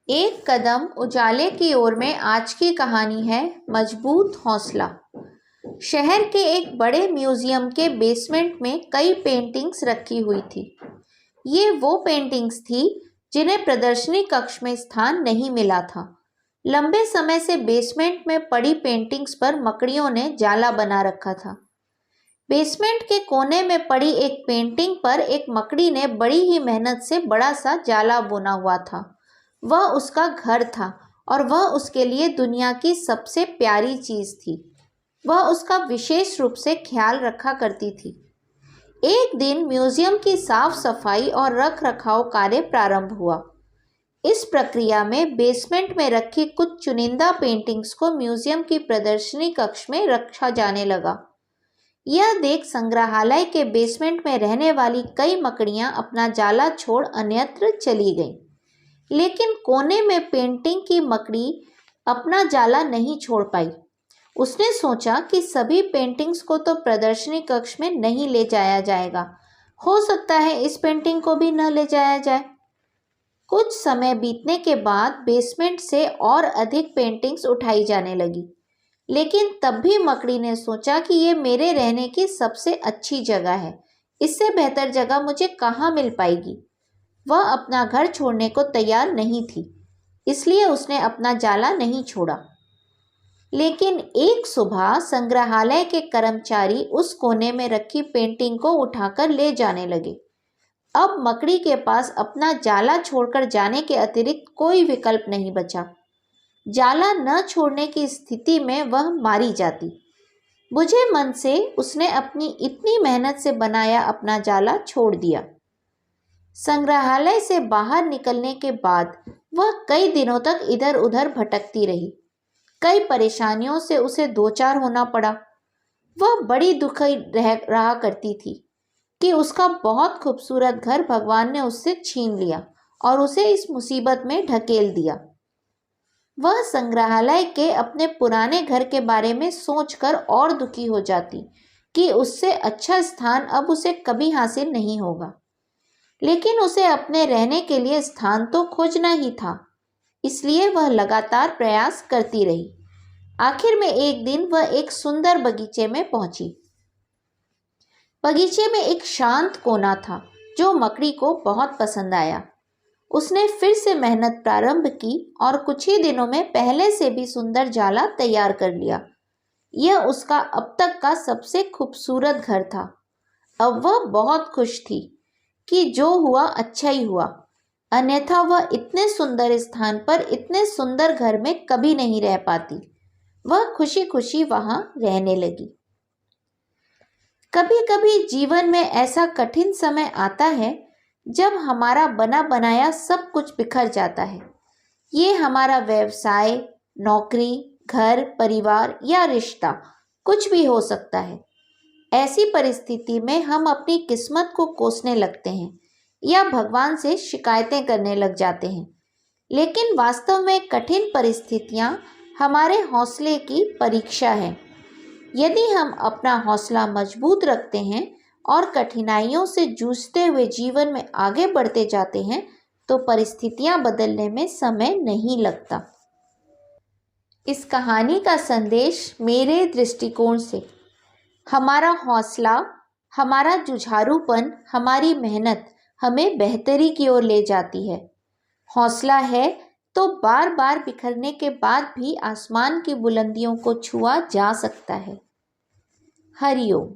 एक कदम उजाले की ओर में आज की कहानी है मजबूत हौसला। शहर के एक बड़े म्यूजियम के बेसमेंट में कई पेंटिंग्स रखी हुई थी। ये वो पेंटिंग्स थी जिन्हें प्रदर्शनी कक्ष में स्थान नहीं मिला था। लंबे समय से बेसमेंट में पड़ी पेंटिंग्स पर मकड़ियों ने जाला बना रखा था। बेसमेंट के कोने में पड़ी एक पेंटिंग पर एक मकड़ी ने बड़ी ही मेहनत से बड़ा सा जाला बुना हुआ था। वह उसका घर था और वह उसके लिए दुनिया की सबसे प्यारी चीज थी। वह उसका विशेष रूप से ख्याल रखा करती थी। एक दिन म्यूजियम की साफ सफाई और रख रखाव कार्य प्रारंभ हुआ। इस प्रक्रिया में बेसमेंट में रखी कुछ चुनिंदा पेंटिंग्स को म्यूजियम की प्रदर्शनी कक्ष में रखा जाने लगा। यह देख संग्रहालय के बेसमेंट में रहने वाली कई मकड़ियां अपना जाला छोड़ अन्यत्र चली गईं। लेकिन कोने में पेंटिंग की मकड़ी अपना जाला नहीं छोड़ पाई। उसने सोचा कि सभी पेंटिंग्स को तो प्रदर्शनी कक्ष में नहीं ले जाया जाएगा, हो सकता है इस पेंटिंग को भी न ले जाया जाए। कुछ समय बीतने के बाद बेसमेंट से और अधिक पेंटिंग्स उठाई जाने लगी, लेकिन तब भी मकड़ी ने सोचा कि ये मेरे रहने की सबसे अच्छी जगह है, इससे बेहतर जगह मुझे कहाँ मिल पाएगी। वह अपना घर छोड़ने को तैयार नहीं थी, इसलिए उसने अपना जाला नहीं छोड़ा। लेकिन एक सुबह संग्रहालय के कर्मचारी उस कोने में रखी पेंटिंग को उठाकर ले जाने लगे। अब मकड़ी के पास अपना जाला छोड़कर जाने के अतिरिक्त कोई विकल्प नहीं बचा। जाला न छोड़ने की स्थिति में वह मारी जाती। बुझे मन से उसने अपनी इतनी मेहनत से बनाया अपना जाला छोड़ दिया। संग्रहालय से बाहर निकलने के बाद वह कई दिनों तक इधर उधर भटकती रही। कई परेशानियों से उसे दो चार होना पड़ा। वह बड़ी दुखी रहा करती थी कि उसका बहुत खूबसूरत घर भगवान ने उससे छीन लिया और उसे इस मुसीबत में ढकेल दिया। वह संग्रहालय के अपने पुराने घर के बारे में सोचकर और दुखी हो जाती कि उससे अच्छा स्थान अब उसे कभी हासिल नहीं होगा। लेकिन उसे अपने रहने के लिए स्थान तो खोजना ही था, इसलिए वह लगातार प्रयास करती रही। आखिर में एक दिन वह एक सुंदर बगीचे में पहुंची। बगीचे में एक शांत कोना था जो मकड़ी को बहुत पसंद आया। उसने फिर से मेहनत प्रारंभ की और कुछ ही दिनों में पहले से भी सुंदर जाला तैयार कर लिया। यह उसका अब तक का सबसे खूबसूरत घर था। अब वह बहुत खुश थी कि जो हुआ अच्छा ही हुआ, अन्यथा वह इतने सुंदर स्थान पर इतने सुंदर घर में कभी नहीं रह पाती। वह खुशी खुशी वहां रहने लगी। कभी कभी जीवन में ऐसा कठिन समय आता है जब हमारा बना बनाया सब कुछ बिखर जाता है। ये हमारा व्यवसाय, नौकरी, घर, परिवार या रिश्ता कुछ भी हो सकता है। ऐसी परिस्थिति में हम अपनी किस्मत को कोसने लगते हैं या भगवान से शिकायतें करने लग जाते हैं। लेकिन वास्तव में कठिन परिस्थितियां हमारे हौसले की परीक्षा है। यदि हम अपना हौसला मजबूत रखते हैं और कठिनाइयों से जूझते हुए जीवन में आगे बढ़ते जाते हैं तो परिस्थितियां बदलने में समय नहीं लगता। इस कहानी का संदेश मेरे दृष्टिकोण से हमारा हौसला, हमारा जुझारूपन, हमारी मेहनत हमें बेहतरी की ओर ले जाती है। हौसला है तो बार बार बिखरने के बाद भी आसमान की बुलंदियों को छुआ जा सकता है। हरिओम।